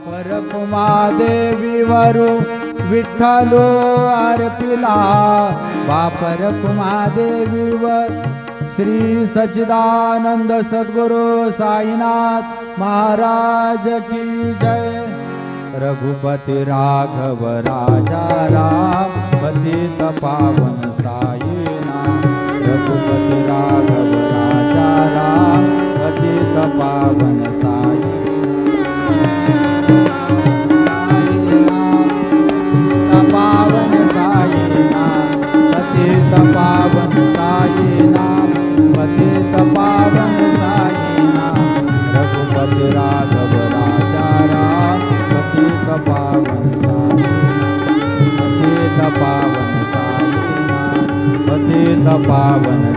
परकुमा देवीवरू विठ्ठलो अर्पिला परकुमा देवीवर श्री सच्चिदानंद सद्गुरु साईनाथ महाराज की जय। रघुपति राघव राजा राम पतित पावन साईनाथ। रघुपति राघव राजा राम पतित पावन साई पावन साईनाथ पतित पावन साईनाथ पतित पावन साईनाथ। रघुपति राघव राजा राम पतित पावन साईनाथ पतित पावन साईनाथ पतित पावन